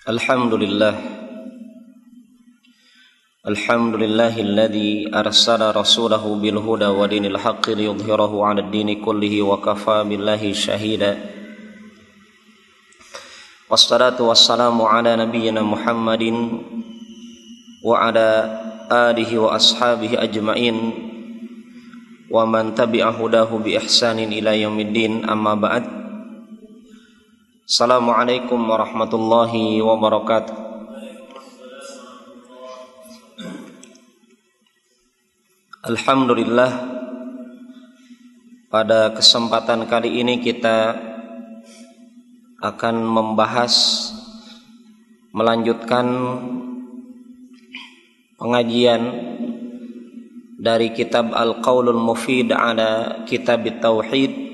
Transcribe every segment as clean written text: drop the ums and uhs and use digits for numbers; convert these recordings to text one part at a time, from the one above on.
Alhamdulillah Alhamdulillahilladzi arsala rasulahu bil huda wa dinil haqqi liyudhhirahu 'alad dini kullihi wa kafaa billahi syahida. Wassalatu wassalamu ala nabiyyina Muhammadin wa ala alihi wa ashabihi ajma'in wa man tabi'a hudahu bi ihsanin ila yaumiddin, amma ba'd. Assalamualaikum warahmatullahi wabarakatuh. Alhamdulillah, pada kesempatan kali ini kita akan melanjutkan pengajian dari kitab Al-Qaulul Mufid ala Kitab Tauhid.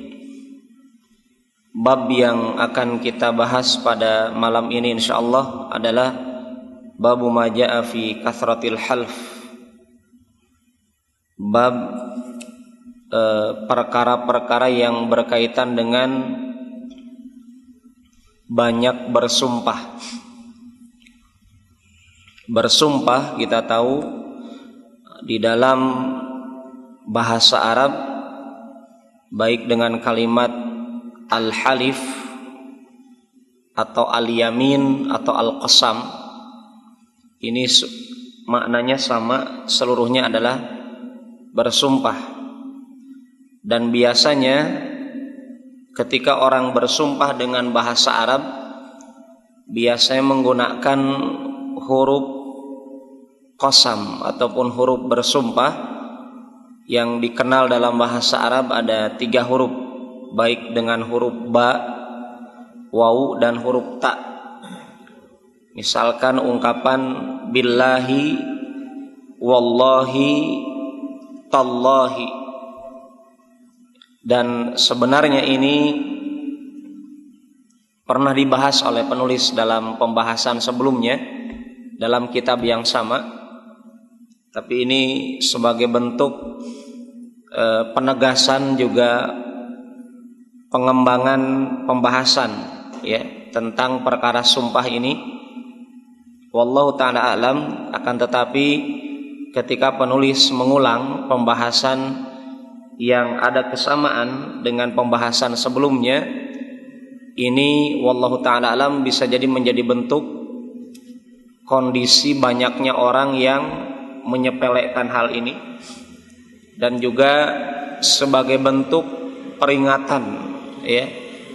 Bab yang akan kita bahas pada malam ini insyaallah adalah babu ma jaa fi kathratil half. Bab perkara-perkara yang berkaitan dengan banyak bersumpah. Bersumpah kita tahu di dalam bahasa Arab baik dengan kalimat al-halif atau al-yamin atau al-qasam, ini maknanya sama, seluruhnya adalah bersumpah. Dan biasanya ketika orang bersumpah dengan bahasa Arab biasanya menggunakan huruf qasam ataupun huruf bersumpah yang dikenal dalam bahasa Arab ada 3 huruf, baik dengan huruf ba, waw, dan huruf ta. Misalkan ungkapan billahi, wallahi, tallahi. Dan sebenarnya ini pernah dibahas oleh penulis dalam pembahasan sebelumnya dalam kitab yang sama, tapi ini sebagai bentuk penegasan juga pengembangan pembahasan ya tentang perkara sumpah ini. Wallahu ta'ala a'lam. Akan tetapi ketika penulis mengulang pembahasan yang ada kesamaan dengan pembahasan sebelumnya, ini wallahu ta'ala alam bisa jadi menjadi bentuk kondisi banyaknya orang yang menyepelekan hal ini, dan juga sebagai bentuk peringatan ya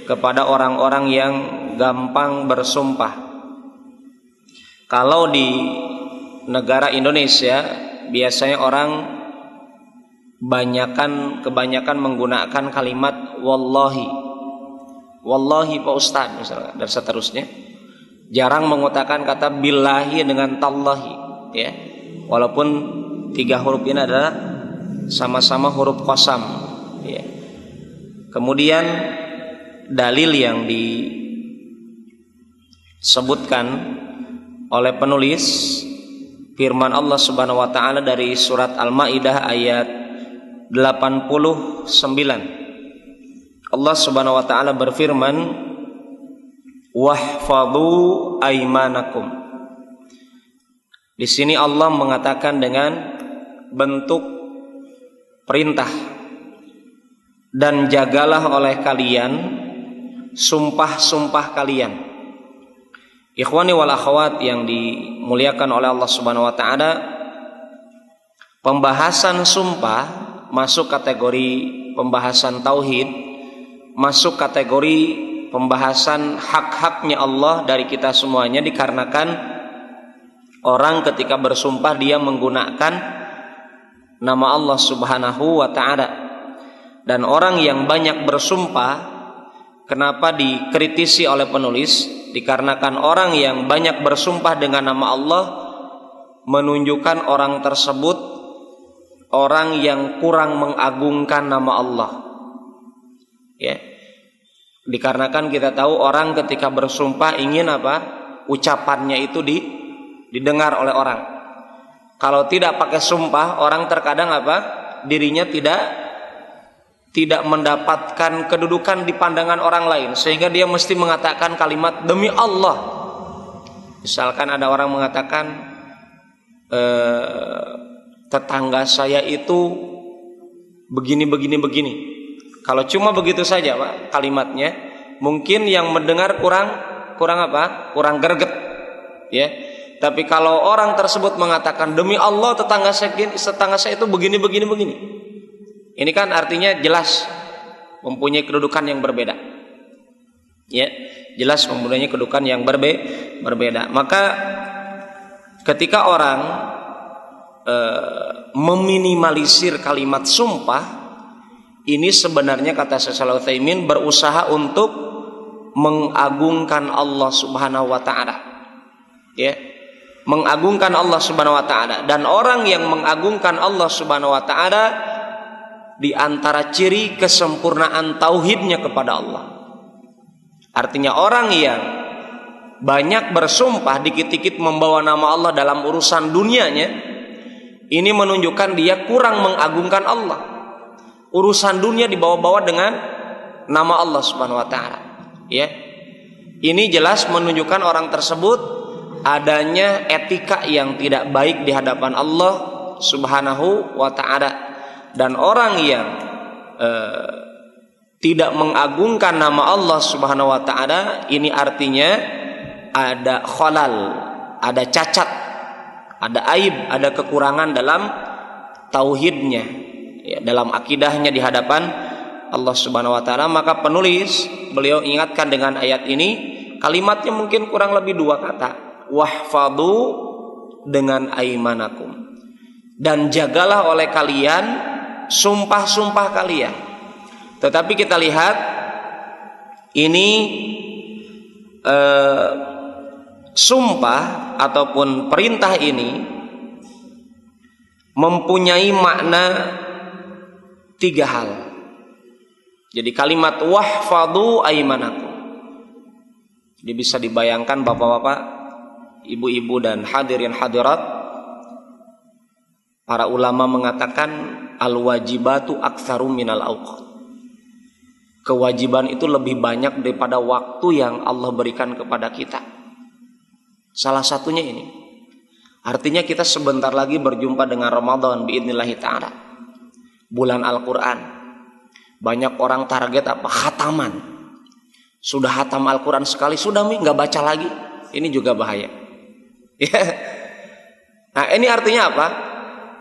kepada orang-orang yang gampang bersumpah. Kalau di negara Indonesia biasanya orang kebanyakan menggunakan kalimat wallahi, wallahi Pak Ustaz misalnya, dan seterusnya. Jarang mengutarakan kata billahi dengan tallahi ya. Walaupun 3 huruf ini adalah sama-sama huruf qasam ya. Kemudian dalil yang disebutkan oleh penulis firman Allah Subhanahu wa taala dari surat Al-Maidah ayat 89. Allah Subhanahu wa taala berfirman, wahfadhu aimanakum. Di sini Allah mengatakan dengan bentuk perintah, dan jagalah oleh kalian sumpah-sumpah kalian. Ikhwani wal akhwat yang dimuliakan oleh Allah Subhanahu wa taala, pembahasan sumpah masuk kategori pembahasan tauhid, masuk kategori pembahasan hak-haknya Allah dari kita semuanya, dikarenakan orang ketika bersumpah dia menggunakan nama Allah Subhanahu wa taala. Dan orang yang banyak bersumpah, kenapa dikritisi oleh penulis? Dikarenakan orang yang banyak bersumpah dengan nama Allah menunjukkan orang tersebut orang yang kurang mengagungkan nama Allah ya. Dikarenakan kita tahu orang ketika bersumpah ingin apa? Ucapannya itu didengar oleh orang. Kalau tidak pakai sumpah, orang terkadang apa? Dirinya tidak mendapatkan kedudukan di pandangan orang lain, sehingga dia mesti mengatakan kalimat demi Allah. Misalkan ada orang mengatakan tetangga saya itu begini. Kalau cuma begitu saja Pak kalimatnya, mungkin yang mendengar kurang greget ya. Tapi kalau orang tersebut mengatakan demi Allah tetangga saya itu begini. Ini kan artinya jelas mempunyai kedudukan yang berbeda. Ya, jelas mempunyai kedudukan yang berbeda. Maka ketika orang meminimalisir kalimat sumpah, ini sebenarnya kata Syekh Shalih Al Utsaimin berusaha untuk mengagungkan Allah Subhanahu wa taala. Ya. Mengagungkan Allah Subhanahu wa taala, dan orang yang mengagungkan Allah Subhanahu wa taala di antara ciri kesempurnaan tauhidnya kepada Allah. Artinya orang yang banyak bersumpah, dikit-dikit membawa nama Allah dalam urusan dunianya, ini menunjukkan dia kurang mengagungkan Allah. Urusan dunia dibawa-bawa dengan nama Allah Subhanahu wa taala. Ya. Ini jelas menunjukkan orang tersebut adanya etika yang tidak baik di hadapan Allah Subhanahu wa taala. Dan orang yang tidak mengagungkan nama Allah Subhanahu wa taala, ini artinya ada khalal, ada cacat, ada aib, ada kekurangan dalam tauhidnya, ya, dalam akidahnya di hadapan Allah Subhanahu wa taala. Maka penulis beliau ingatkan dengan ayat ini, kalimatnya mungkin kurang lebih 2 kata. Wahfadu dengan aimanakum, dan jagalah oleh kalian sumpah-sumpah kalian. Tetapi kita lihat ini sumpah ataupun perintah ini mempunyai makna 3 hal. Jadi kalimat wahfadu aimanakum, jadi bisa dibayangkan bapak-bapak, ibu-ibu dan hadirin hadirat, para ulama mengatakan al-wajibatu aktsaru minal awqat. Kewajiban itu lebih banyak daripada waktu yang Allah berikan kepada kita. Salah satunya ini. Artinya kita sebentar lagi berjumpa dengan Ramadan biidznillah taala. Bulan Al-Qur'an. Banyak orang target apa? Khataman. Sudah khatam Al-Qur'an sekali, sudah enggak baca lagi. Ini juga bahaya. Ya. Nah, ini artinya apa?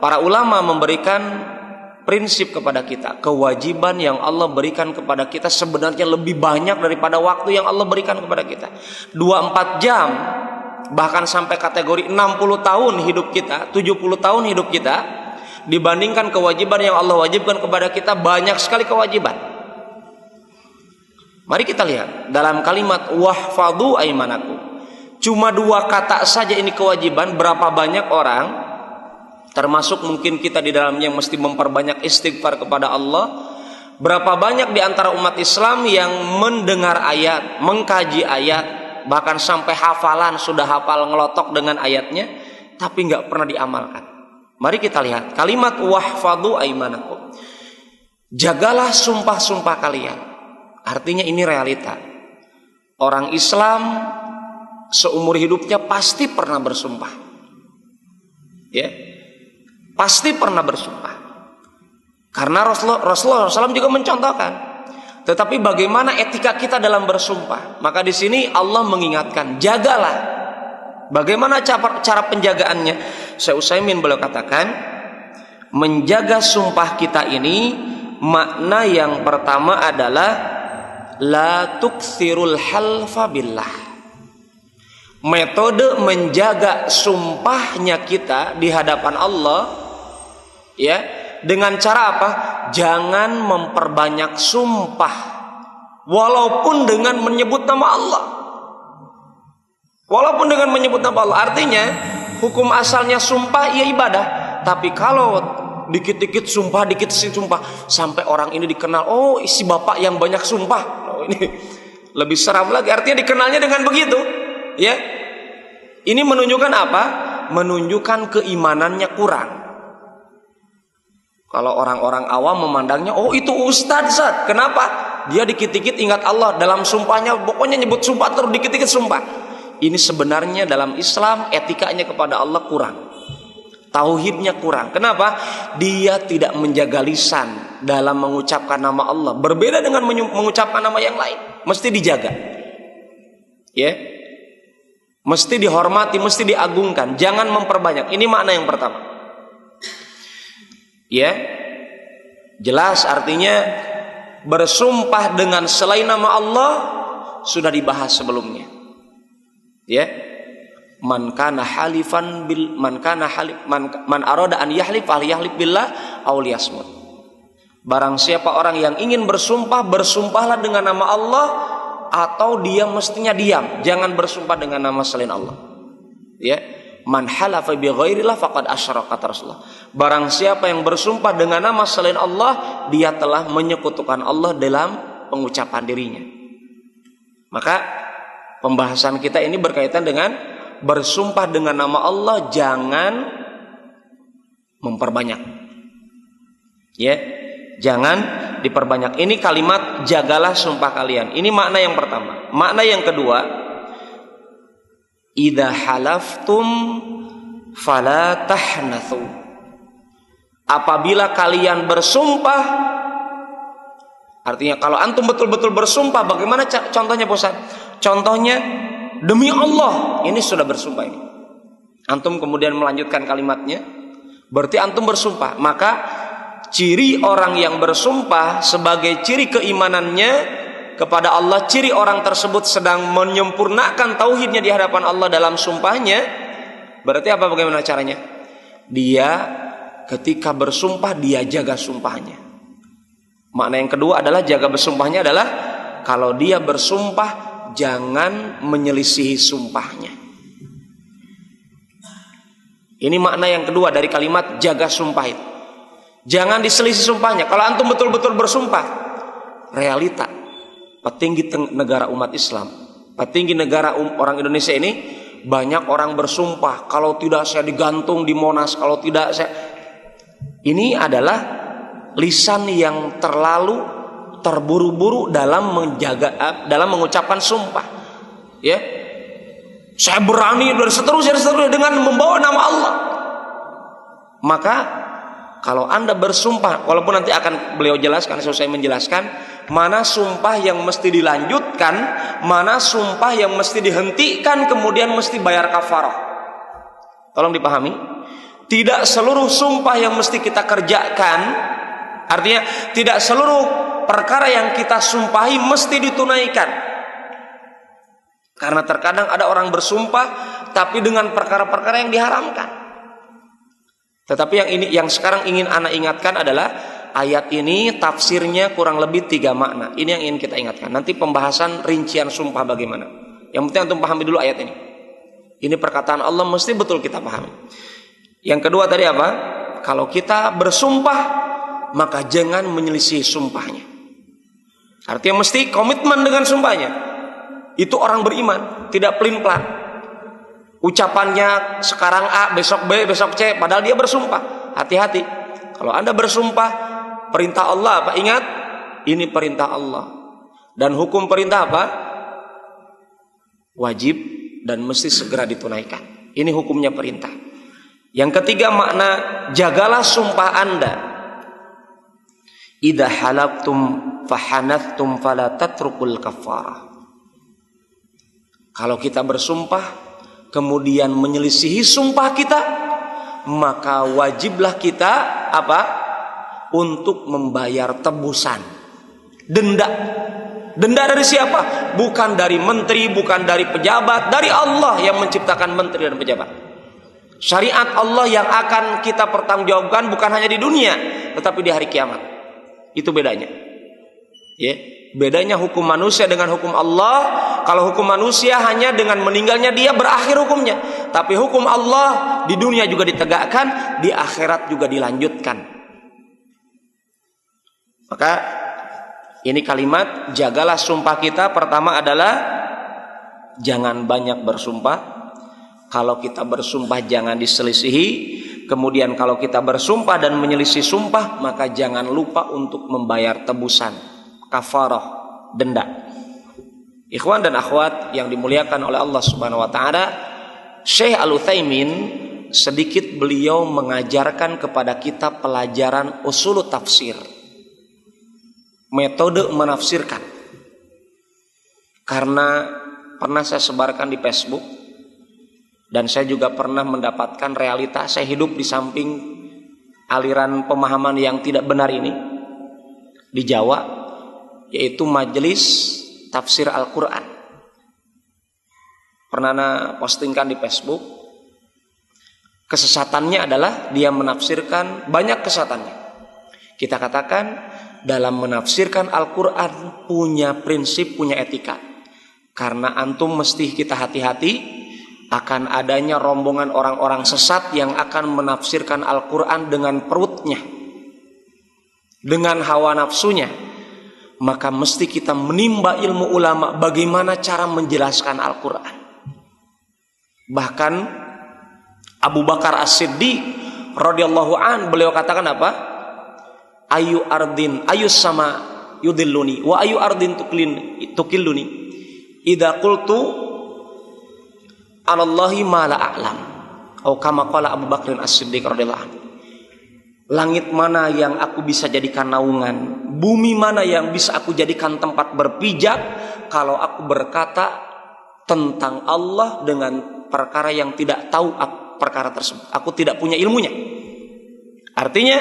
Para ulama memberikan prinsip kepada kita, kewajiban yang Allah berikan kepada kita sebenarnya lebih banyak daripada waktu yang Allah berikan kepada kita. 24 jam, bahkan sampai kategori 60 tahun hidup kita, 70 tahun hidup kita, dibandingkan kewajiban yang Allah wajibkan kepada kita, banyak sekali kewajiban. Mari kita lihat dalam kalimat wahfadu aimanakum. Cuma 2 kata saja ini kewajiban, berapa banyak orang, termasuk mungkin kita di dalamnya yang mesti memperbanyak istighfar kepada Allah. Berapa banyak di antara umat Islam yang mendengar ayat, mengkaji ayat, bahkan sampai hafalan, sudah hafal ngelotok dengan ayatnya, tapi nggak pernah diamalkan. Mari kita lihat kalimat wahfadu aimanakum. Jagalah sumpah-sumpah kalian. Artinya ini realita. Orang Islam seumur hidupnya pasti pernah bersumpah, ya, pasti pernah bersumpah, karena Rasulullah SAW juga mencontohkan. Tetapi bagaimana etika kita dalam bersumpah? Maka di sini Allah mengingatkan, jagalah. Bagaimana cara penjagaannya? Syekh Utsaimin beliau katakan, menjaga sumpah kita ini makna yang pertama adalah la tuktsirul halfa billah. Metode menjaga sumpahnya kita di hadapan Allah, ya, dengan cara apa? Jangan memperbanyak sumpah, walaupun dengan menyebut nama Allah. Walaupun dengan menyebut nama Allah. Artinya hukum asalnya sumpah ya ibadah. Tapi kalau dikit-dikit sumpah, sampai orang ini dikenal, oh isi bapak yang banyak sumpah. Oh, ini lebih seram lagi. Artinya dikenalnya dengan begitu. Ya, ini menunjukkan apa? Menunjukkan keimanannya kurang. Kalau orang-orang awam memandangnya, oh itu ustadz. Kenapa? Dia dikit-dikit ingat Allah dalam sumpahnya, pokoknya nyebut sumpah terus, dikit-dikit sumpah. ini sebenarnya dalam Islam etikanya kepada Allah kurang, tauhidnya kurang. Kenapa? Dia tidak menjaga lisan dalam mengucapkan nama Allah. Berbeda dengan mengucapkan nama yang lain. Mesti dijaga. Ya. Mesti dihormati, mesti diagungkan. Jangan memperbanyak. Ini makna yang pertama. Ya. Jelas artinya bersumpah dengan selain nama Allah sudah dibahas sebelumnya. Ya. Man kana halifan bil man arada an yahlif falyahlif billah aw liyasmut. Barang siapa orang yang ingin bersumpah, bersumpahlah dengan nama Allah atau dia mestinya diam, jangan bersumpah dengan nama selain Allah. Ya. Man halafa bi ghairillah faqad asyraka, kata Rasulullah. Barang siapa yang bersumpah dengan nama selain Allah, dia telah menyekutukan Allah dalam pengucapan dirinya. Maka pembahasan kita ini berkaitan dengan bersumpah dengan nama Allah, jangan memperbanyak. Ya, jangan diperbanyak. Ini kalimat jagalah sumpah kalian. Ini makna yang pertama. Makna yang kedua, idza halaftum fala tahnatsu. Apabila kalian bersumpah, artinya kalau antum betul-betul bersumpah, bagaimana contohnya Bosan? Contohnya demi Allah, ini sudah bersumpah ini. Antum kemudian melanjutkan kalimatnya, berarti antum bersumpah. Maka ciri orang yang bersumpah sebagai ciri keimanannya kepada Allah, ciri orang tersebut sedang menyempurnakan tauhidnya di hadapan Allah dalam sumpahnya. Berarti apa, bagaimana caranya? Dia ketika bersumpah, dia jaga sumpahnya. Makna yang kedua adalah jaga bersumpahnya adalah kalau dia bersumpah jangan menyelisihi sumpahnya. Ini makna yang kedua dari kalimat jaga sumpah itu. Jangan diselisih sumpahnya. Kalau antum betul-betul bersumpah, realita petinggi negara umat Islam, petinggi negara orang Indonesia ini, banyak orang bersumpah, kalau tidak saya digantung di Monas, kalau tidak saya. Ini adalah lisan yang terlalu terburu-buru dalam mengucapkan sumpah. Ya, saya berani dan seterusnya dengan membawa nama Allah. Maka kalau anda bersumpah, walaupun nanti akan beliau jelaskan, selesai menjelaskan mana sumpah yang mesti dilanjutkan, mana sumpah yang mesti dihentikan, kemudian mesti bayar kafarah. Tolong dipahami, tidak seluruh sumpah yang mesti kita kerjakan. Artinya tidak seluruh perkara yang kita sumpahi mesti ditunaikan. Karena terkadang ada orang bersumpah tapi dengan perkara-perkara yang diharamkan. Tetapi yang sekarang ingin ana ingatkan adalah ayat ini tafsirnya kurang lebih 3 makna. Ini yang ingin kita ingatkan. Nanti pembahasan rincian sumpah bagaimana. Yang penting antum pahami dulu ayat ini. Ini perkataan Allah mesti betul kita pahami. Yang kedua tadi apa? Kalau kita bersumpah maka jangan menyelisih sumpahnya. Artinya mesti komitmen dengan sumpahnya. Itu orang beriman, tidak pelin-pelan. Ucapannya sekarang A, besok B, besok C, padahal dia bersumpah. Hati-hati. Kalau anda bersumpah perintah Allah apa? Ingat, ini perintah Allah. Dan hukum perintah apa? Wajib dan mesti segera ditunaikan. Ini hukumnya perintah. Yang ketiga makna jagalah sumpah anda. Idza halaftum fahanathtum fala tatrukul kafarah. Kalau kita bersumpah kemudian menyelisihi sumpah kita, maka wajiblah kita apa? Untuk membayar tebusan. Denda. Denda dari siapa? Bukan dari menteri, bukan dari pejabat, dari Allah yang menciptakan menteri dan pejabat. Syariat Allah yang akan kita pertanggungjawabkan bukan hanya di dunia, tetapi di hari kiamat. Itu bedanya. Ya, bedanya hukum manusia dengan hukum Allah. Kalau hukum manusia hanya dengan meninggalnya dia berakhir hukumnya, tapi hukum Allah di dunia juga ditegakkan, di akhirat juga dilanjutkan. Maka ini kalimat jagalah sumpah kita. Pertama adalah jangan banyak bersumpah. Kalau kita bersumpah jangan diselisihi. Kemudian kalau kita bersumpah dan menyelisih sumpah, maka jangan lupa untuk membayar tebusan, kafarah, denda. Ikhwan dan akhwat yang dimuliakan oleh Allah Subhanahu wa taala, Syekh Al-Utsaimin sedikit beliau mengajarkan kepada kita pelajaran usul tafsir. Metode menafsirkan. Karena pernah saya sebarkan di Facebook dan saya juga pernah mendapatkan realita saya hidup di samping aliran pemahaman yang tidak benar ini di Jawa, yaitu majelis tafsir Al-Quran. Pernah postingkan di Facebook. Kesesatannya adalah dia menafsirkan, banyak kesesatannya. Kita katakan dalam menafsirkan Al-Quran punya prinsip, punya etika. Karena antum mesti kita hati-hati akan adanya rombongan orang-orang sesat yang akan menafsirkan Al-Quran dengan perutnya, dengan hawa nafsunya. Maka mesti kita menimba ilmu ulama bagaimana cara menjelaskan Al-Quran. Bahkan Abu Bakar As-Siddiq radhiyallahu an, beliau katakan apa? Ayu ardin ayu sama yudilluni wa ayu ardin tukilluni idza qultu anallahi ma la a'lam. Atau kama qala Abu Bakar As-Siddiq radhiyallahu an. Langit mana yang aku bisa jadikan naungan, bumi mana yang bisa aku jadikan tempat berpijak kalau aku berkata tentang Allah dengan perkara yang tidak tahu perkara tersebut. Aku tidak punya ilmunya. Artinya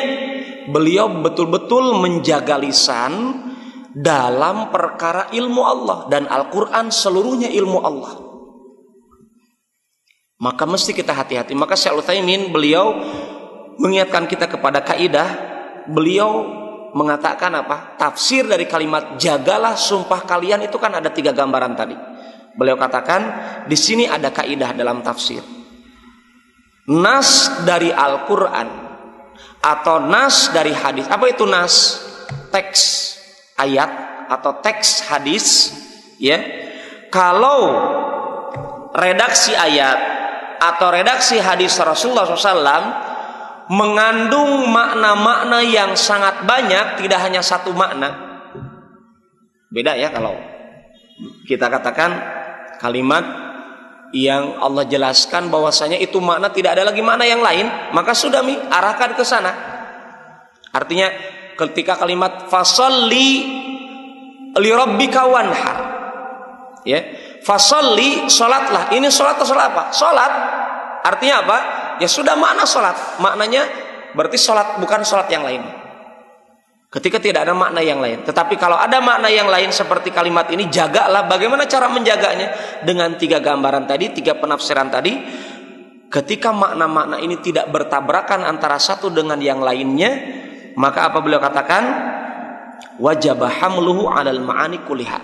beliau betul-betul menjaga lisan dalam perkara ilmu Allah, dan Al-Quran seluruhnya ilmu Allah. Maka mesti kita hati-hati. Maka Syekh Al-Utsaimin beliau mengingatkan kita kepada kaidah. Beliau mengatakan apa? Tafsir dari kalimat jagalah sumpah kalian itu kan ada 3 gambaran tadi. Beliau katakan di sini ada kaidah dalam tafsir. Nas dari Al-Quran atau nas dari hadis. Apa itu nas? Teks ayat atau teks hadis, ya. Kalau redaksi ayat atau redaksi hadis Rasulullah SAW mengandung makna-makna yang sangat banyak, tidak hanya satu makna. Beda ya kalau kita katakan kalimat yang Allah jelaskan bahwasanya itu makna, tidak ada lagi makna yang lain, maka sudah arahkan ke sana. Artinya ketika kalimat fasalli li rabbika wanhar, ya, fasalli, salatlah. Ini salat atau salat apa? Salat. Artinya apa? Ya sudah makna salat. Maknanya berarti salat, bukan salat yang lain. Ketika tidak ada makna yang lain. Tetapi kalau ada makna yang lain seperti kalimat ini, jagalah. Bagaimana cara menjaganya? Dengan 3 gambaran tadi, 3 penafsiran tadi. Ketika makna-makna ini tidak bertabrakan antara satu dengan yang lainnya, maka apa beliau katakan? Wajib hamluhu 'alal ma'ani kulliha.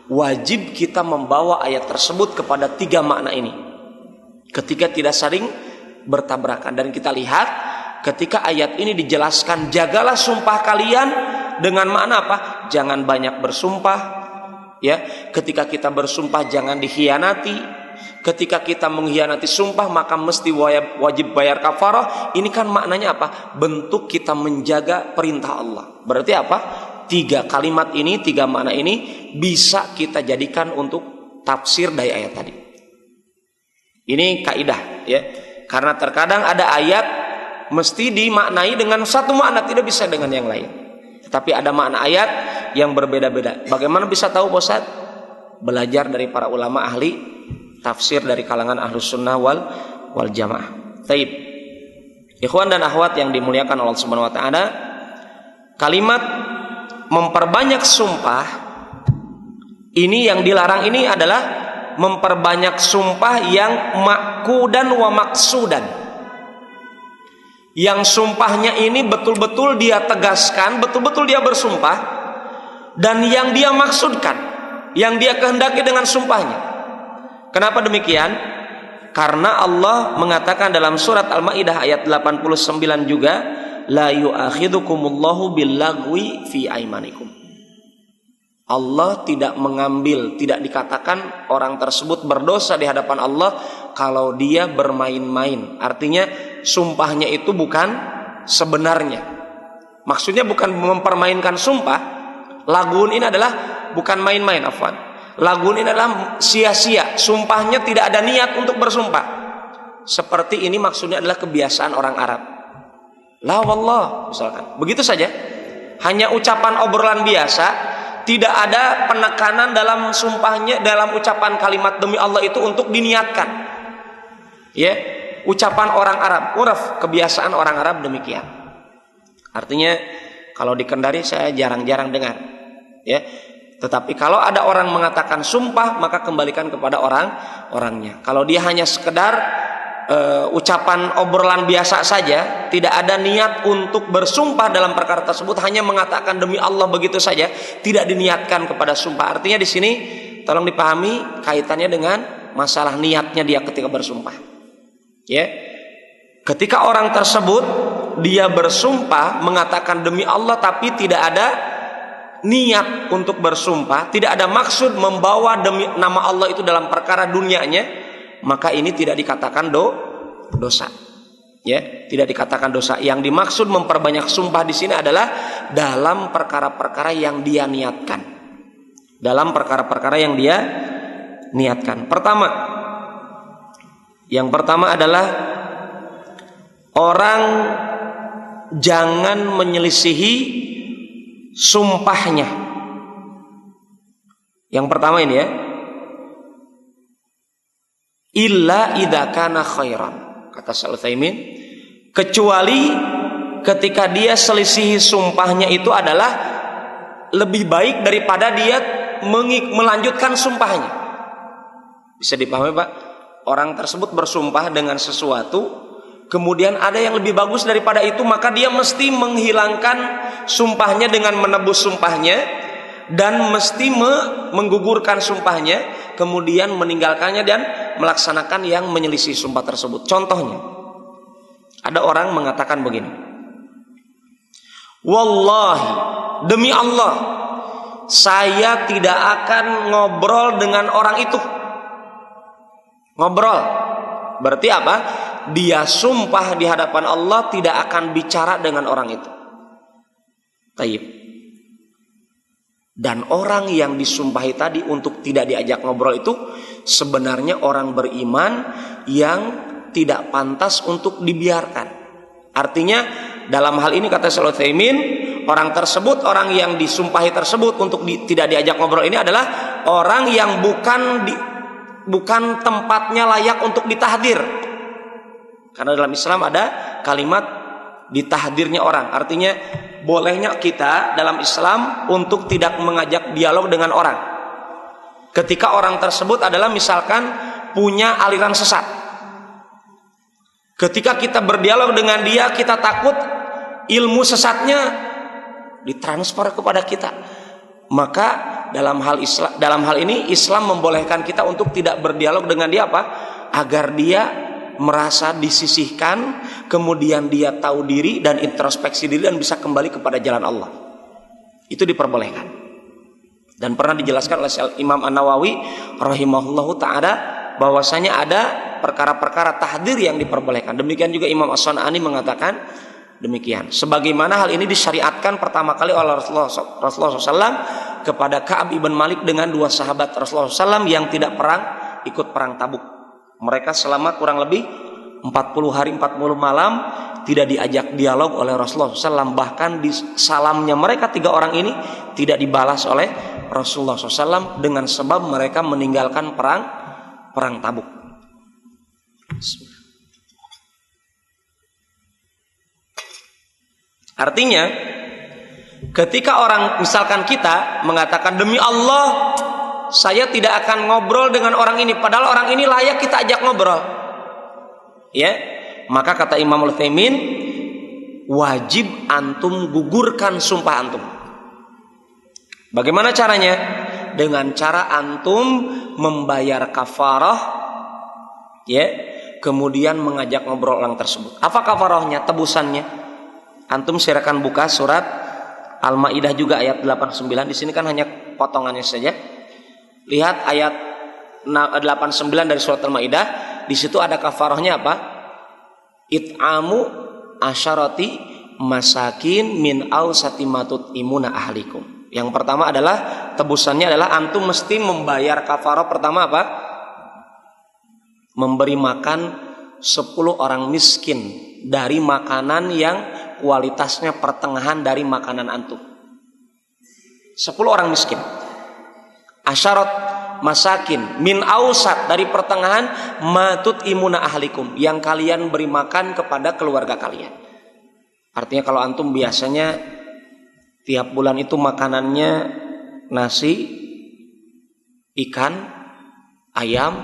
Wajib kita membawa ayat tersebut kepada 3 makna ini. Ketika tidak saling bertabrakan. Dan kita lihat ketika ayat ini dijelaskan jagalah sumpah kalian dengan makna apa? Jangan banyak bersumpah, ya. Ketika kita bersumpah jangan dikhianati. Ketika kita mengkhianati sumpah maka mesti wajib bayar kafarah. Ini kan maknanya apa? Bentuk kita menjaga perintah Allah. Berarti apa? 3 kalimat ini, 3 makna ini bisa kita jadikan untuk tafsir dari ayat tadi. Ini kaidah, ya. Karena terkadang ada ayat mesti dimaknai dengan satu makna, tidak bisa dengan yang lain. Tetapi ada makna ayat yang berbeda-beda. Bagaimana bisa tahu, Ustaz? Belajar dari para ulama ahli tafsir dari kalangan Ahlus Sunnah wal Jamaah. Taib. Ikhwan dan akhwat yang dimuliakan Allah Subhanahu wa taala, kalimat memperbanyak sumpah ini yang dilarang ini adalah memperbanyak sumpah yang makudan wa maksudan. Yang sumpahnya ini betul-betul dia tegaskan, betul-betul dia bersumpah, dan yang dia maksudkan, yang dia kehendaki dengan sumpahnya. Kenapa demikian? Karena Allah mengatakan dalam surat Al-Maidah ayat 89 juga, la yu'akhidukumullahu billagwi fi aimanikum. Allah tidak mengambil, tidak dikatakan orang tersebut berdosa di hadapan Allah kalau dia bermain-main. Artinya sumpahnya itu bukan sebenarnya. Maksudnya bukan mempermainkan sumpah. Lagun ini adalah bukan main-main, afwan. lagu ini adalah sia-sia, sumpahnya tidak ada niat untuk bersumpah. Seperti ini maksudnya adalah kebiasaan orang Arab. La wallah misalkan. Begitu saja. Hanya ucapan obrolan biasa, tidak ada penekanan dalam sumpahnya, dalam ucapan kalimat demi Allah itu untuk diniatkan. Ya, ucapan orang Arab, uraf, kebiasaan orang Arab demikian. Artinya kalau di Kendari saya jarang-jarang dengar. Ya. Tetapi kalau ada orang mengatakan sumpah, maka kembalikan kepada orangnya. Kalau dia hanya sekedar ucapan obrolan biasa saja, tidak ada niat untuk bersumpah dalam perkara tersebut, hanya mengatakan demi Allah begitu saja, tidak diniatkan kepada sumpah. Artinya di sini tolong dipahami kaitannya dengan masalah niatnya dia ketika bersumpah. Ya. Ketika orang tersebut dia bersumpah mengatakan demi Allah tapi tidak ada niat untuk bersumpah, tidak ada maksud membawa demi nama Allah itu dalam perkara dunianya, maka ini tidak dikatakan dosa. Ya, tidak dikatakan dosa. Yang dimaksud memperbanyak sumpah di sini adalah dalam perkara-perkara yang dia niatkan. Dalam perkara-perkara yang dia niatkan. Yang pertama adalah orang jangan menyelisihi sumpahnya. Yang pertama ini ya, illa idza kana khairan, kata Syekh Utsaimin, kecuali ketika dia selisihi sumpahnya itu adalah lebih baik daripada dia melanjutkan sumpahnya. Bisa dipahami Pak? Orang tersebut bersumpah dengan sesuatu, kemudian ada yang lebih bagus daripada itu, maka dia mesti menghilangkan sumpahnya dengan menebus sumpahnya, dan mesti menggugurkan sumpahnya, kemudian meninggalkannya dan melaksanakan yang menyelisih sumpah tersebut. Contohnya, ada orang mengatakan begini, wallahi, demi Allah, saya tidak akan ngobrol dengan orang itu. Ngobrol berarti apa? Dia sumpah di hadapan Allah tidak akan bicara dengan orang itu. Taib. Dan orang yang disumpahi tadi untuk tidak diajak ngobrol itu sebenarnya orang beriman yang tidak pantas untuk dibiarkan. Artinya dalam hal ini kata Syekh Utsaimin, orang tersebut, orang yang disumpahi tersebut untuk tidak diajak ngobrol ini adalah orang yang bukan tempatnya layak untuk ditahdir. Karena dalam Islam ada kalimat ditahdirnya orang. Artinya bolehnya kita dalam Islam untuk tidak mengajak dialog dengan orang ketika orang tersebut adalah misalkan punya aliran sesat. Ketika kita berdialog dengan dia, kita takut ilmu sesatnya ditransfer kepada kita, maka dalam hal ini Islam membolehkan kita untuk tidak berdialog dengan dia, apa? Agar dia merasa disisihkan, kemudian dia tahu diri dan introspeksi diri dan bisa kembali kepada jalan Allah. Itu diperbolehkan. Dan pernah dijelaskan oleh Imam An-Nawawi rahimahullahu ta'ala bahwasanya ada perkara-perkara tahdir yang diperbolehkan. Demikian juga Imam As-San'ani mengatakan demikian. Sebagaimana hal ini disyariatkan pertama kali oleh Rasulullah SAW kepada Ka'ab ibn Malik dengan dua sahabat Rasulullah SAW yang tidak ikut perang Tabuk. Mereka selama kurang lebih 40 hari 40 malam tidak diajak dialog oleh Rasulullah SAW. Bahkan di salamnya mereka tiga orang ini tidak dibalas oleh Rasulullah SAW dengan sebab mereka meninggalkan perang Tabuk. Artinya ketika orang misalkan kita mengatakan demi Allah saya tidak akan ngobrol dengan orang ini, padahal orang ini layak kita ajak ngobrol, ya, maka kata Imam Utsaimin wajib antum gugurkan sumpah antum. Bagaimana caranya? Dengan cara antum membayar kafarah, ya, kemudian mengajak ngobrol orang tersebut. Apa kafarahnya? Tebusannya. Antum silakan buka surat Al-Maidah juga ayat 89. Di sini kan hanya potongannya saja. Lihat ayat 89 dari surat Al-Maidah. Di situ ada kafarahnya apa? It'amu asyarati masakin min awsati matut imuna ahlikum. Yang pertama adalah tebusannya adalah antum mesti membayar kafarah pertama apa? Memberi makan 10 orang miskin dari makanan yang kualitasnya pertengahan dari makanan antum. 10 orang miskin. Asyarat masakin min ausat, dari pertengahan matut imuna ahlikum, yang kalian beri makan kepada keluarga kalian. Artinya kalau antum biasanya tiap bulan itu makanannya nasi, ikan, ayam,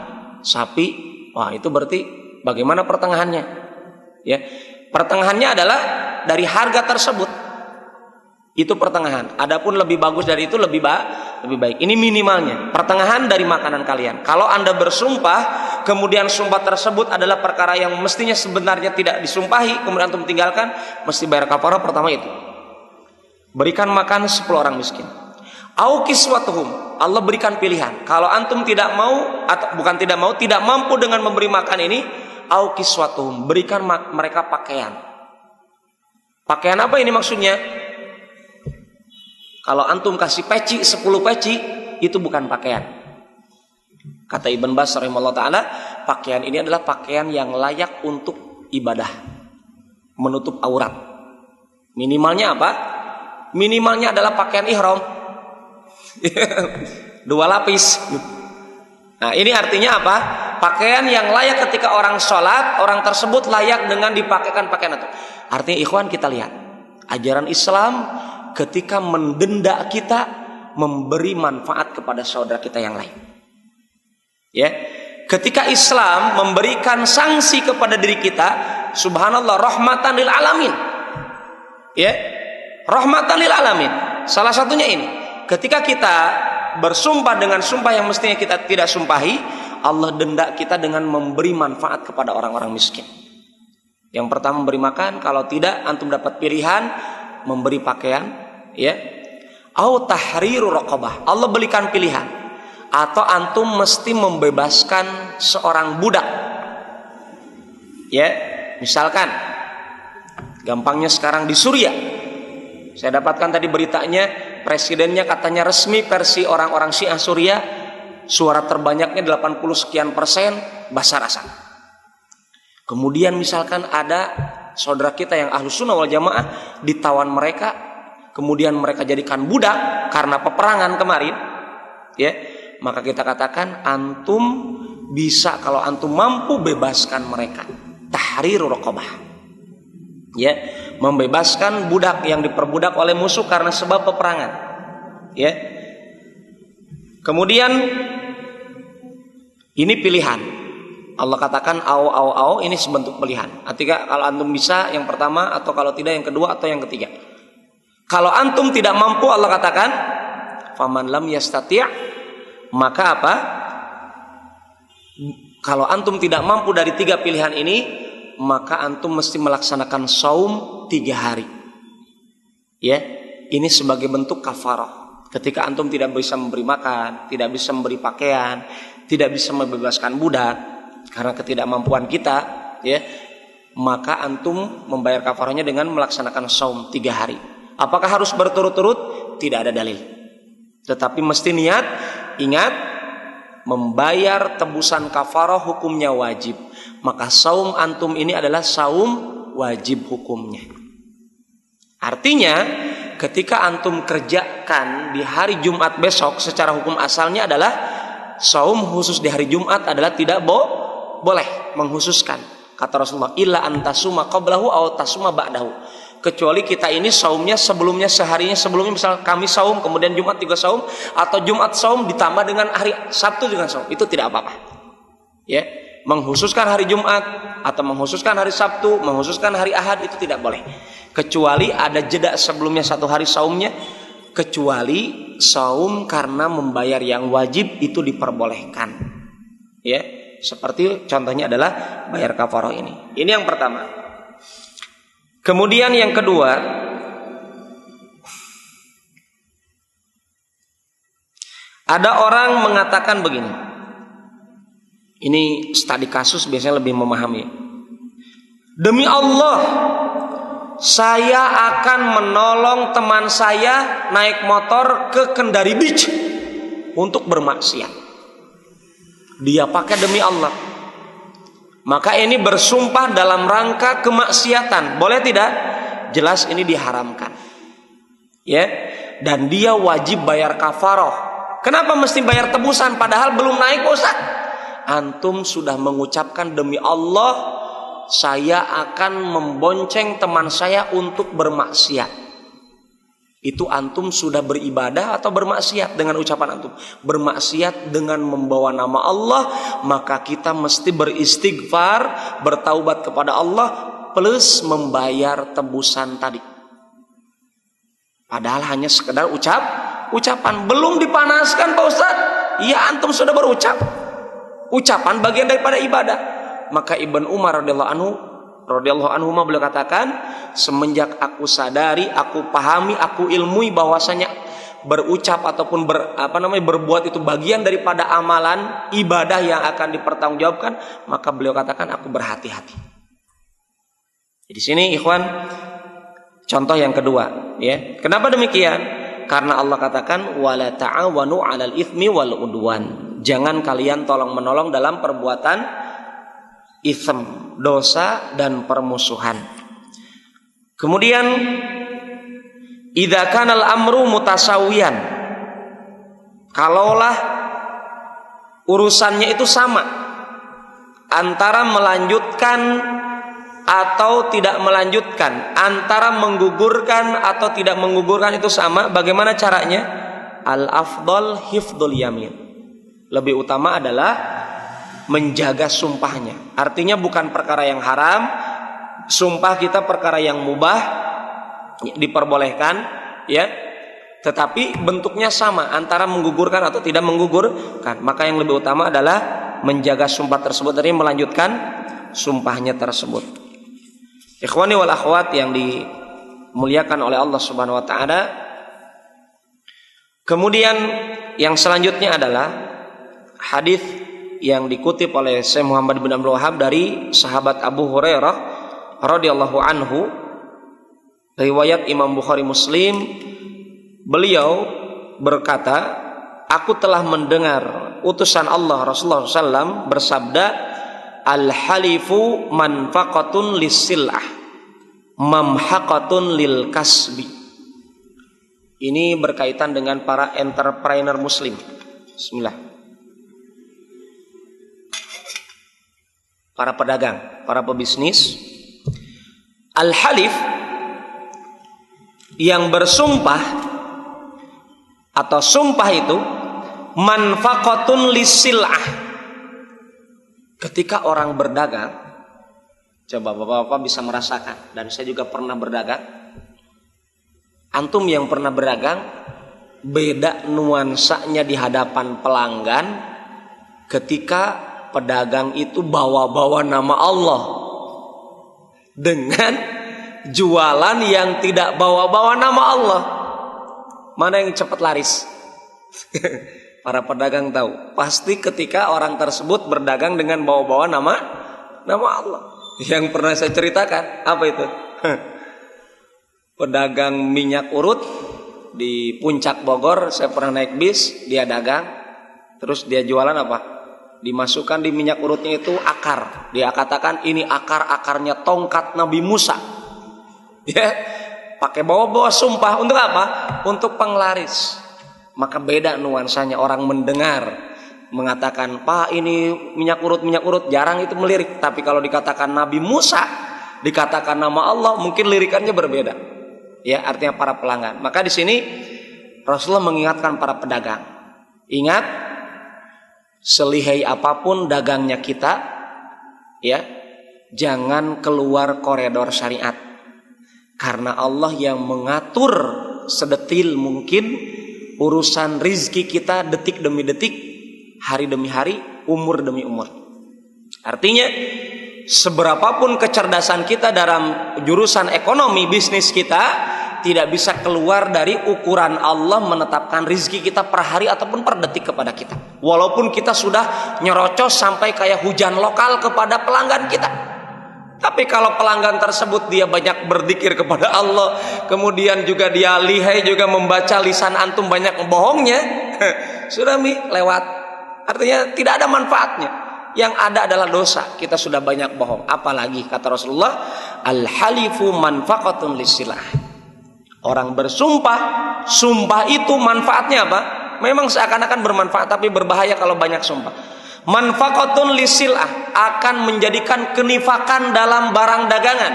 sapi, wah itu berarti bagaimana pertengahannya? Ya, pertengahannya adalah dari harga tersebut. Itu pertengahan. Adapun lebih bagus dari itu lebih baik. Ini minimalnya. Pertengahan dari makanan kalian. Kalau Anda bersumpah, kemudian sumpah tersebut adalah perkara yang mestinya sebenarnya tidak disumpahi, kemudian antum tinggalkan, mesti bayar kafarah pertama itu. Berikan makan 10 orang miskin. Au kiswatuhum. Allah berikan pilihan. Kalau antum tidak mau atau bukan tidak mau, tidak mampu dengan memberi makan ini, au kiswatuhum, berikan mereka pakaian. Pakaian apa ini maksudnya? Kalau antum kasih peci 10 peci, itu bukan pakaian. Kata Ibn Baz rahimahullah ta'ala, pakaian ini adalah pakaian yang layak untuk ibadah, menutup aurat. Minimalnya apa? Minimalnya adalah pakaian ihram 2 lapis. Nah ini artinya apa? Pakaian yang layak ketika orang sholat, orang tersebut layak dengan dipakaikan pakaian itu. Artinya ikhwan, kita lihat ajaran Islam ketika mendenda kita, memberi manfaat kepada saudara kita yang lain. Ya, ketika Islam memberikan sanksi kepada diri kita, subhanallah, rahmatan lil alamin. Ya, rahmatan lil alamin. Salah satunya ini, ketika kita bersumpah dengan sumpah yang mestinya kita tidak sumpahi, Allah denda kita dengan memberi manfaat kepada orang-orang miskin. Yang pertama memberi makan, kalau tidak antum dapat pilihan memberi pakaian, ya, au tahriru raqabah, Allah berikan pilihan, atau antum mesti membebaskan seorang budak. Ya, misalkan gampangnya sekarang di Suriah, saya dapatkan tadi beritanya, presidennya katanya resmi versi orang-orang Syiah Suriah, suara terbanyaknya 80% Bashar Assad. Kemudian misalkan ada saudara kita yang Ahlus Sunnah wal Jamaah, ditawan mereka, kemudian mereka jadikan budak karena peperangan kemarin, ya, maka kita katakan antum bisa, kalau antum mampu, bebaskan mereka, tahriru raqabah, ya, membebaskan budak yang diperbudak oleh musuh karena sebab peperangan, ya. Kemudian ini pilihan. Allah katakan au, ini sebentuk pilihan. Artinya kalau antum bisa yang pertama, atau kalau tidak yang kedua, atau yang ketiga. Kalau antum tidak mampu, Allah katakan faman lam yastati', maka apa? Kalau antum tidak mampu dari 3 pilihan ini, maka antum mesti melaksanakan saum 3 hari. Ya, ini sebagai bentuk kafarah. Ketika antum tidak bisa memberi makan, tidak bisa memberi pakaian, tidak bisa membebaskan budak karena ketidakmampuan kita, ya, maka antum membayar kafarahnya dengan melaksanakan saum 3 hari. Apakah harus berturut-turut? Tidak ada dalil. Tetapi mesti niat. Ingat, membayar tebusan kafarah hukumnya wajib. Maka saum antum ini adalah saum wajib hukumnya. Artinya, ketika antum kerjakan di hari Jumat besok, secara hukum asalnya adalah saum khusus di hari Jumat adalah tidak boleh menghususkan. Kata Rasulullah, illa antasuma qablahu aw tasuma ba'dahu. Kecuali kita ini saumnya sebelumnya, seharinya sebelumnya, misal kami saum, kemudian Jumat juga saum, atau Jumat saum ditambah dengan hari Sabtu dengan saum, itu tidak apa-apa. Ya, menghususkan hari Jumat atau menghususkan hari Sabtu, menghususkan hari Ahad, itu tidak boleh. Kecuali ada jeda sebelumnya 1 hari saumnya, kecuali saum karena membayar yang wajib itu diperbolehkan. Ya, seperti contohnya adalah bayar kafarah ini. Ini yang pertama. Kemudian yang kedua, ada orang mengatakan begini. Ini studi kasus biasanya lebih memahami. Demi Allah, saya akan menolong teman saya naik motor ke Kendari Beach untuk bermaksiat. Dia pakai demi Allah. Maka ini bersumpah dalam rangka kemaksiatan. Boleh tidak? Jelas ini diharamkan. Ya, dan dia wajib bayar kafaroh. Kenapa mesti bayar tebusan padahal belum naik, Ustaz? Antum sudah mengucapkan demi Allah, saya akan membonceng teman saya untuk bermaksiat. Itu antum sudah beribadah atau bermaksiat dengan ucapan antum? Bermaksiat dengan membawa nama Allah, maka kita mesti beristighfar, bertaubat kepada Allah plus membayar tebusan tadi. Padahal hanya sekedar ucapan, belum dipanaskan Pak Ustaz. Iya, antum sudah berucap. Ucapan bagian daripada ibadah. Maka Ibn Umar radhiyallahu anhu beliau katakan, semenjak aku sadari, aku pahami, aku ilmui bahwasanya berucap ataupun berbuat itu bagian daripada amalan ibadah yang akan dipertanggungjawabkan, maka beliau katakan aku berhati-hati. Di sini ikhwan, contoh yang kedua, ya. Kenapa demikian? Karena Allah katakan wala ta'awanu 'alal itsmi wal udwan. Jangan kalian tolong-menolong dalam perbuatan itsm, dosa dan permusuhan. Kemudian idza kana al-amru mutasawiyan. Kalaulah urusannya itu sama antara melanjutkan atau tidak melanjutkan, antara menggugurkan atau tidak menggugurkan itu sama, bagaimana caranya? Al-afdal hifdzul yamin. Lebih utama adalah menjaga sumpahnya. Artinya bukan perkara yang haram, sumpah kita perkara yang mubah, diperbolehkan, ya. Tetapi bentuknya sama antara menggugurkan atau tidak menggugurkan. Maka yang lebih utama adalah menjaga sumpah tersebut dari melanjutkan sumpahnya tersebut. Ikhwani wal akhwat yang dimuliakan oleh Allah Subhanahu wa taala. Kemudian yang selanjutnya adalah hadis yang dikutip oleh Syekh Muhammad bin Abdul Wahhab dari sahabat Abu Hurairah radhiyallahu anhu, riwayat Imam Bukhari Muslim. Beliau berkata, aku telah mendengar utusan Allah Rasulullah SAW bersabda, al-halifu manfaqatun lis-sil'ah mamhaqatun lil kasbi. Ini berkaitan dengan para entrepreneur muslim. Bismillah. Para pedagang, para pebisnis. Al-halif yang bersumpah atau sumpah itu manfaqatun lis-sil'ah. Ketika orang berdagang, coba bapak-bapak bisa merasakan, dan saya juga pernah berdagang. Antum yang pernah berdagang, beda nuansanya di hadapan pelanggan ketika pedagang itu bawa-bawa nama Allah dengan jualan yang tidak bawa-bawa nama Allah. Mana yang cepat laris? Para pedagang tahu, pasti ketika orang tersebut berdagang dengan bawa-bawa nama Allah. Yang pernah saya ceritakan, apa itu? Pedagang minyak urut di Puncak Bogor, saya pernah naik bis, dia dagang, terus dia jualan apa? Dimasukkan di minyak urutnya itu akar. Dia katakan ini akar-akarnya tongkat Nabi Musa. Ya, pakai bawa-bawa sumpah untuk apa? Untuk penglaris. Maka beda nuansanya orang mendengar mengatakan, "Pak, ini minyak urut jarang itu melirik." Tapi kalau dikatakan Nabi Musa, dikatakan nama Allah, mungkin lirikannya berbeda. Ya, artinya para pelanggan. Maka di sini Rasulullah mengingatkan para pedagang, ingat, selihai apapun dagangnya kita, ya, jangan keluar koridor syariat. Karena Allah yang mengatur sedetil mungkin urusan rizki kita detik demi detik, hari demi hari, umur demi umur. Artinya seberapapun kecerdasan kita dalam jurusan ekonomi bisnis kita, tidak bisa keluar dari ukuran Allah menetapkan rizki kita per hari ataupun per detik kepada kita. Walaupun kita sudah nyerocos sampai kayak hujan lokal kepada pelanggan kita, Tapi kalau pelanggan tersebut dia banyak berzikir kepada Allah, kemudian juga dia lihai juga membaca, lisan antum banyak bohongnya, sudah lewat. Artinya tidak ada manfaatnya. Yang ada adalah dosa. Kita sudah banyak bohong. Apalagi kata Rasulullah, al-halifu manfaqatun lisilah. Orang bersumpah, sumpah itu manfaatnya apa? Memang seakan-akan bermanfaat, tapi berbahaya kalau banyak sumpah. Manfaqatun lisilah, akan menjadikan kenifakan dalam barang dagangan.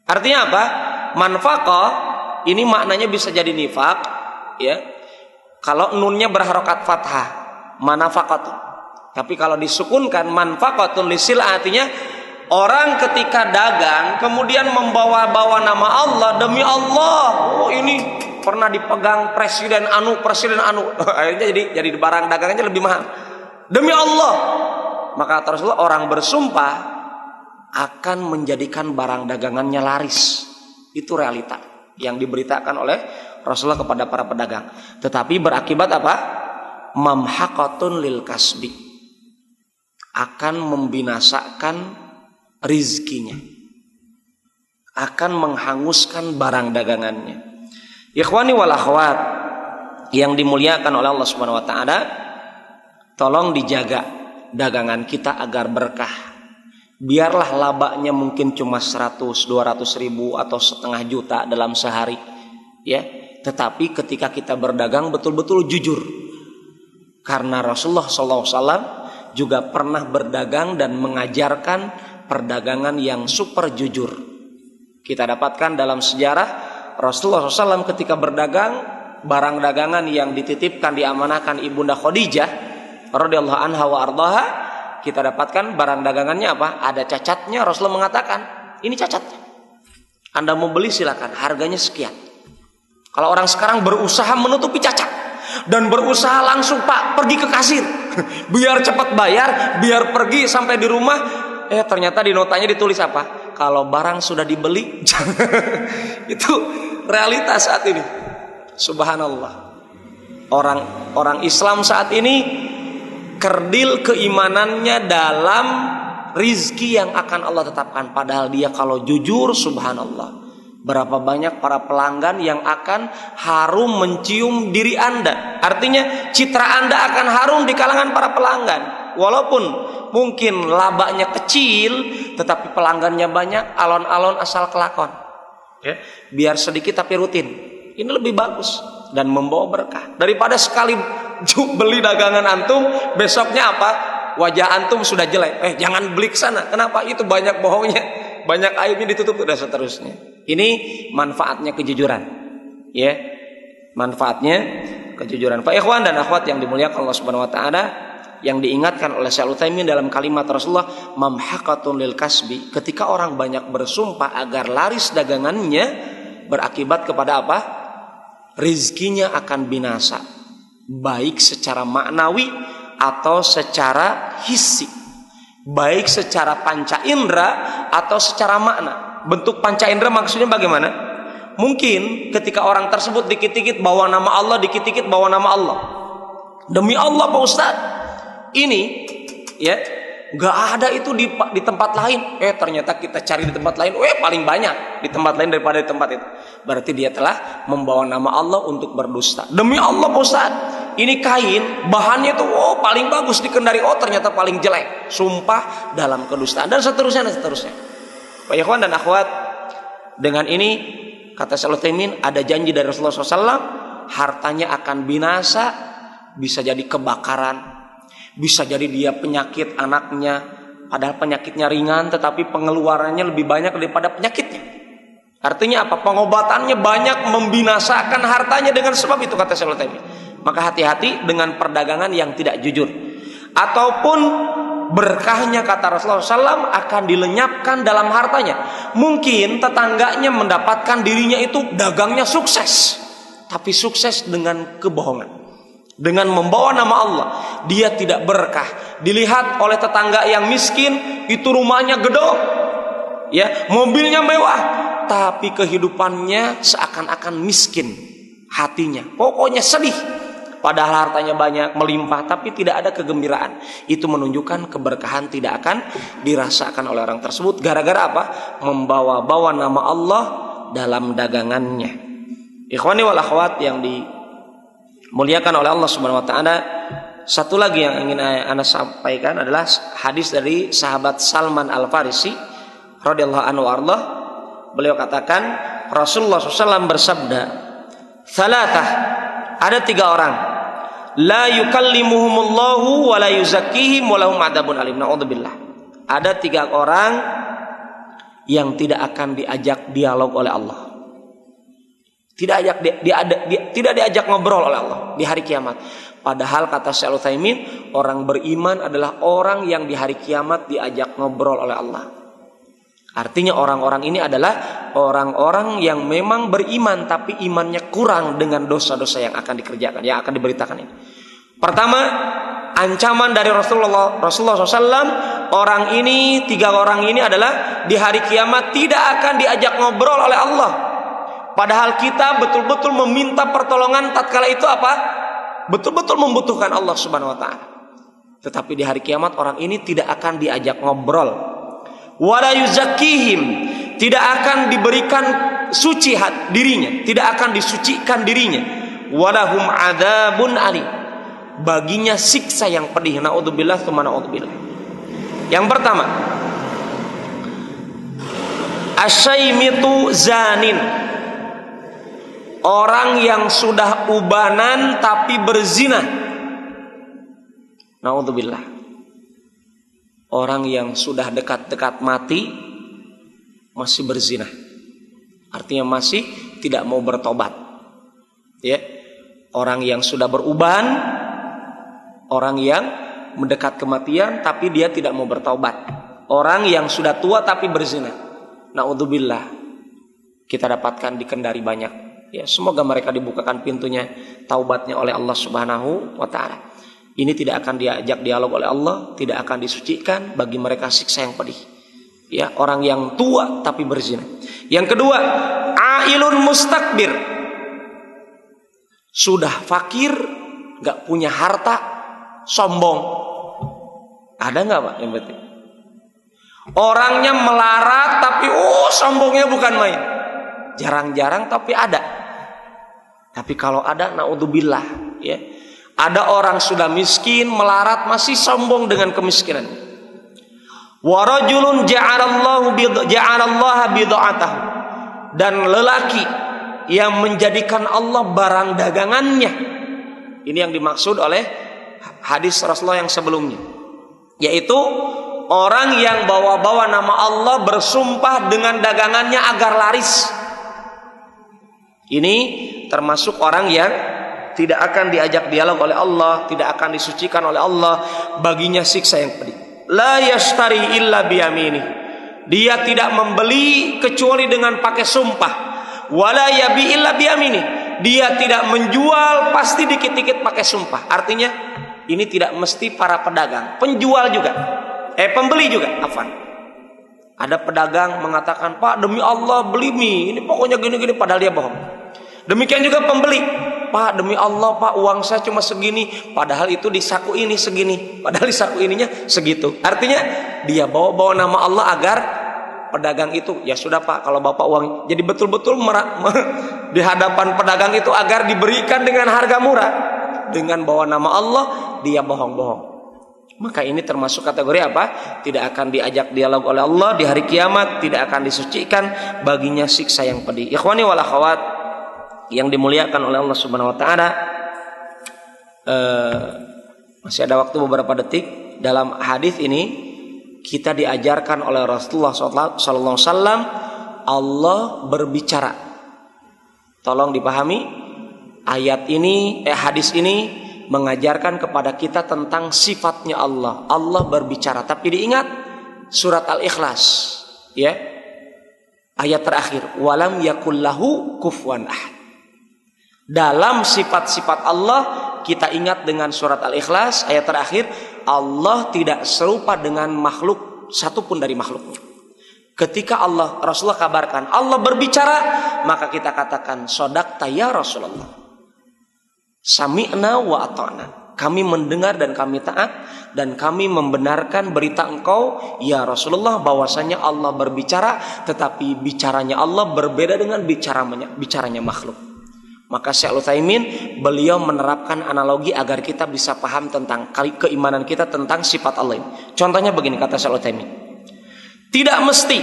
Artinya apa? Manfaqah ini maknanya bisa jadi nifak, ya. Kalau nunnya berharokat fathah, manafaqatun. Tapi kalau disukunkan manfaqatun lisilah, artinya orang ketika dagang kemudian membawa-bawa nama Allah, demi Allah, oh ini pernah dipegang presiden anu, akhirnya jadi barang dagangannya lebih mahal. Demi Allah, maka Rasulullah, orang bersumpah akan menjadikan barang dagangannya laris. Itu realita yang diberitakan oleh Rasulullah kepada para pedagang. Tetapi berakibat apa? Mamhaqatun lil kasbi, akan membinasakan rizkinya, akan menghanguskan barang dagangannya. Ikhwani wal akhwat yang dimuliakan oleh Allah Subhanahu wa taala, tolong dijaga dagangan kita agar berkah. Biarlah labanya mungkin cuma 100-200 ribu atau setengah juta dalam sehari, ya. Tetapi ketika kita berdagang betul-betul jujur, karena Rasulullah SAW juga pernah berdagang dan mengajarkan perdagangan yang super jujur. Kita dapatkan dalam sejarah Rasulullah SAW ketika berdagang, barang dagangan yang dititipkan diamanahkan ibunda Khadijah radhiyallahu anha wa ardhaha, kita dapatkan barang dagangannya apa? Ada cacatnya. Rasulullah mengatakan, ini cacatnya, Anda mau beli silakan, harganya sekian. Kalau orang sekarang berusaha menutupi cacat dan berusaha langsung, Pak, pergi ke kasir biar cepat bayar, biar pergi sampai di rumah, ternyata di notanya ditulis apa? Kalau barang sudah dibeli. Itu realitas saat ini. Subhanallah. Orang Islam saat ini kerdil keimanannya dalam rizki yang akan Allah tetapkan. Padahal dia kalau jujur, subhanallah, berapa banyak para pelanggan yang akan harum mencium diri Anda. Artinya citra Anda akan harum di kalangan para pelanggan. Walaupun mungkin labanya kecil, tetapi pelanggannya banyak, alon-alon asal kelakon, ya. Biar sedikit tapi rutin. Ini lebih bagus dan membawa berkah daripada sekali beli dagangan antum, besoknya apa? Wajah antum sudah jelek. Jangan beli ke sana. Kenapa? Itu banyak bohongnya, banyak aibnya, ditutup dan seterusnya. Ini manfaatnya kejujuran, ya. Manfaatnya kejujuran. Pak ikhwan dan akhwat yang dimuliakan Allah Subhanahu wa taala, yang diingatkan oleh Syekh Utsaimin dalam kalimat Rasulullah, mamhaqatun lil kasbi, ketika orang banyak bersumpah agar laris dagangannya, berakibat kepada apa? Rizkinya akan binasa, baik secara maknawi atau secara hissi, baik secara panca indera atau secara makna. Bentuk panca indera maksudnya bagaimana? Mungkin ketika orang tersebut dikit-dikit bawa nama Allah, dikit-dikit bawa nama Allah, demi Allah Pak Ustaz, ini ya nggak ada itu di tempat lain. Ternyata kita cari di tempat lain, paling banyak di tempat lain daripada di tempat itu. Berarti dia telah membawa nama Allah untuk berdusta. Demi Allah Pak Ustaz, ini kain bahannya itu paling bagus dikendari, ternyata paling jelek. Sumpah dalam kedustaan dan seterusnya dan seterusnya. Pak ikhwan dan akhwat, dengan ini kata Syekh Utsaimin, ada janji dari Rasulullah SAW, hartanya akan binasa, bisa jadi kebakaran, bisa jadi dia penyakit anaknya, padahal penyakitnya ringan, tetapi pengeluarannya lebih banyak daripada penyakitnya. Artinya apa? Pengobatannya banyak, membinasakan hartanya dengan sebab itu, kata Syekh Utsaimin. Maka hati-hati dengan perdagangan yang tidak jujur. Ataupun berkahnya, kata Rasulullah SAW, akan dilenyapkan dalam hartanya. Mungkin tetangganya mendapatkan dirinya itu dagangnya sukses, tapi sukses dengan kebohongan, dengan membawa nama Allah. Dia tidak berkah. Dilihat oleh tetangga yang miskin, itu rumahnya gedong, ya, mobilnya mewah, tapi kehidupannya seakan-akan miskin hatinya. Pokoknya sedih. padahal hartanya banyak, melimpah, tapi tidak ada kegembiraan. Itu menunjukkan keberkahan tidak akan dirasakan oleh orang tersebut. Gara-gara apa? Membawa-bawa nama Allah dalam dagangannya. Ikhwani wal akhwat yang dimuliakan oleh Allah Subhanahu wa taala, satu lagi yang ingin Anda sampaikan adalah hadis dari sahabat Salman Al-Farisi radhiyallahu anhu ardah. Beliau katakan, Rasulullah SAW bersabda, "Salatah, ada 3 orang, la yukallimuhumullahu wa la yuzakkihim wa lahum adzabun alim." Naudzubillah. Ada 3 orang yang tidak akan diajak dialog oleh Allah. Tidak diajak ngobrol oleh Allah di hari kiamat. Padahal kata Syekh Utsaimin, orang beriman adalah orang yang di hari kiamat diajak ngobrol oleh Allah. Artinya orang-orang ini adalah orang-orang yang memang beriman tapi imannya kurang dengan dosa-dosa yang akan dikerjakan, yang akan diberitakan ini. Pertama, ancaman dari Rasulullah SAW, orang ini, 3 orang ini adalah di hari kiamat tidak akan diajak ngobrol oleh Allah. Padahal kita betul-betul meminta pertolongan tatkala itu apa? Betul-betul membutuhkan Allah Subhanahu wa taala. Tetapi di hari kiamat orang ini tidak akan diajak ngobrol. Wala yuzakkihim, tidak akan diberikan suci dirinya, tidak akan disucikan dirinya. Walahum adzabun alim, baginya siksa yang pedih. Naudzubillah tsumma naudzubillah. Yang pertama, asyaymitu zanin, orang yang sudah ubanan tapi berzina. Naudzubillah. Orang yang sudah dekat-dekat mati masih berzina, artinya masih tidak mau bertobat. Ya, orang yang sudah beruban, orang yang mendekat kematian tapi dia tidak mau bertobat, orang yang sudah tua tapi berzina. Naudzubillah, kita dapatkan di Kendari banyak. Ya, semoga mereka dibukakan pintunya taubatnya oleh Allah Subhanahu wa taala. Ini tidak akan diajak dialog oleh Allah, tidak akan disucikan, bagi mereka siksa yang pedih. Ya, orang yang tua tapi berzina. Yang kedua, ailun mustakbir, sudah fakir, nggak punya harta, sombong. Ada nggak Pak yang berarti? Orangnya melarat tapi sombongnya bukan main. Jarang-jarang tapi ada. Tapi kalau ada, naudzubillah, ya. Ada orang sudah miskin, melarat, masih sombong dengan kemiskinan. Wa rajulun ja'alallaha bid'atahu, dan lelaki yang menjadikan Allah barang dagangannya. Ini yang dimaksud oleh hadis Rasulullah yang sebelumnya, yaitu orang yang bawa-bawa nama Allah, bersumpah dengan dagangannya agar laris. Ini termasuk orang yang tidak akan diajak dialog oleh Allah, tidak akan disucikan oleh Allah, baginya siksa yang pedih. La yashtari illa biyamini, dia tidak membeli kecuali dengan pakai sumpah. Wala yabi illa biyamini, dia tidak menjual pasti dikit-dikit pakai sumpah. Artinya ini tidak mesti para pedagang, penjual juga, pembeli juga. Ada pedagang mengatakan, "Pak, demi Allah beli mie ini, pokoknya gini-gini," padahal dia bohong. Demikian juga pembeli, "Pak, demi Allah Pak, uang saya cuma segini," padahal itu di saku ini segini, padahal di saku ininya segitu. Artinya dia bawa-bawa nama Allah agar pedagang itu, ya sudah Pak, kalau Bapak uang, jadi betul-betul di hadapan pedagang itu agar diberikan dengan harga murah. Dengan bawa nama Allah dia bohong-bohong. Maka ini termasuk kategori apa? Tidak akan diajak dialog oleh Allah di hari kiamat, tidak akan disucikan, baginya siksa yang pedih. Ikhwani wal akhwat yang dimuliakan oleh Allah Subhanahu wa taala, masih ada waktu beberapa detik. Dalam hadis ini kita diajarkan oleh Rasulullah sallallahu alaihi wasallam, Allah berbicara. Tolong dipahami, ayat ini, hadis ini mengajarkan kepada kita tentang sifatnya Allah. Allah berbicara, tapi diingat surat Al-Ikhlas, ya. Ayat terakhir, walam yakullahu kufuwan ahad. Dalam sifat-sifat Allah kita ingat dengan surat Al-Ikhlas ayat terakhir, Allah tidak serupa dengan makhluk satupun dari makhluknya. Ketika Rasulullah kabarkan Allah berbicara, maka kita katakan shadaqta ya Rasulullah. Sami'na wa ata'na. Kami mendengar dan kami taat, dan kami membenarkan berita engkau ya Rasulullah bahwasanya Allah berbicara, tetapi bicaranya Allah berbeda dengan bicaranya makhluk. Maka Syekh Utsaimin beliau menerapkan analogi agar kita bisa paham tentang keimanan kita tentang sifat Allah ini. Contohnya begini, kata Syekh Utsaimin. Tidak mesti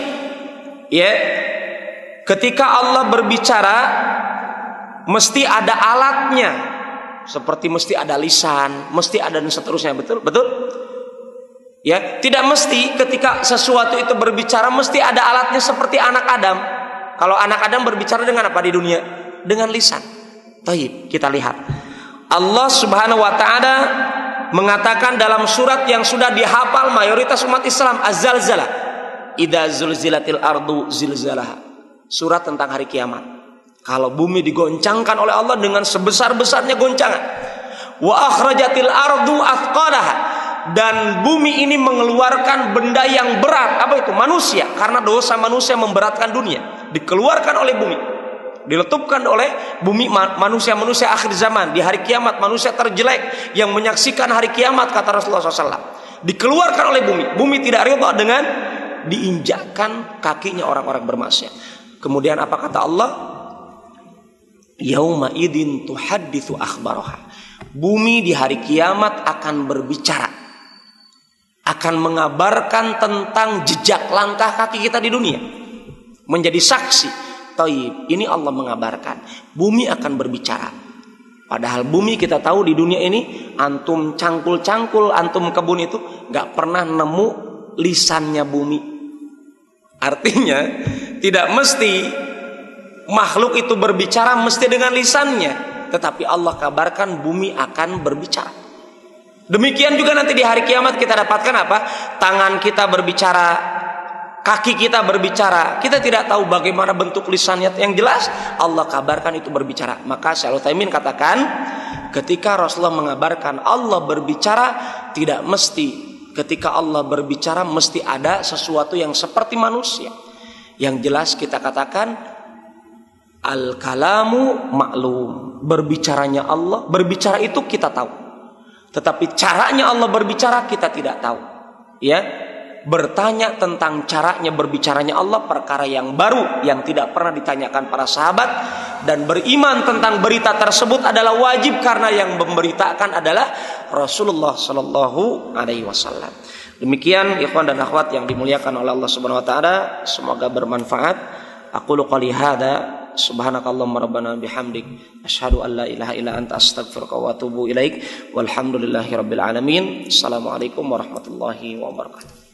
ya ketika Allah berbicara mesti ada alatnya, seperti mesti ada lisan, mesti ada dan seterusnya. Betul? Ya, tidak mesti ketika sesuatu itu berbicara mesti ada alatnya seperti anak Adam. Kalau anak Adam berbicara dengan apa di dunia? Dengan lisan. Taib, kita lihat. Allah Subhanahu wa taala mengatakan dalam surat yang sudah dihafal mayoritas umat Islam, Az-Zalzalah. Idza zulzilatil ardu zilzalaha. Surat tentang hari kiamat. Kalau bumi digoncangkan oleh Allah dengan sebesar-besarnya goncangan. Wa akhrajatil ardu athqalaha. Dan bumi ini mengeluarkan benda yang berat. Apa itu? Manusia. Karena dosa manusia memberatkan dunia. Dikeluarkan oleh bumi. Diletupkan oleh bumi manusia-manusia akhir zaman. Di hari kiamat manusia terjelek yang menyaksikan hari kiamat, kata Rasulullah SAW. Dikeluarkan oleh bumi. Bumi tidak ridha dengan diinjakkan kakinya orang-orang bermaksiat. Kemudian apa kata Allah? Yauma idin tuhadditsu akhbaraha. Bumi di hari kiamat akan berbicara, akan mengabarkan tentang jejak langkah kaki kita di dunia, menjadi saksi. Taib, ini Allah mengabarkan bumi akan berbicara. Padahal bumi kita tahu di dunia ini, antum cangkul-cangkul, antum kebun itu gak pernah nemu lisannya bumi. Artinya tidak mesti makhluk itu berbicara mesti dengan lisannya, tetapi Allah kabarkan bumi akan berbicara. Demikian juga nanti di hari kiamat kita dapatkan apa? Tangan kita berbicara, kaki kita berbicara. Kita tidak tahu bagaimana bentuk lisannya. Yang jelas Allah kabarkan itu berbicara. Maka Syekh Utsaimin katakan, ketika Rasulullah mengabarkan Allah berbicara, tidak mesti ketika Allah berbicara mesti ada sesuatu yang seperti manusia. Yang jelas kita katakan al-kalamu maklum. Berbicaranya Allah, berbicara itu kita tahu. Tetapi caranya Allah berbicara kita tidak tahu. Ya, bertanya tentang caranya berbicaranya Allah perkara yang baru yang tidak pernah ditanyakan para sahabat, dan beriman tentang berita tersebut adalah wajib karena yang memberitakan adalah Rasulullah Shallallahu Alaihi Wasallam. Demikian ikhwan dan akhwat yang dimuliakan oleh Allah Subhanahu Wa Taala, semoga bermanfaat. Aqulu qouli hadza subhanakallahumma rabbana bihamdik asyhadu an la ilaha illa anta astaghfiruka wa atubu ilaik walhamdulillahi rabbil alamin. Assalamualaikum warahmatullahi wabarakatuh.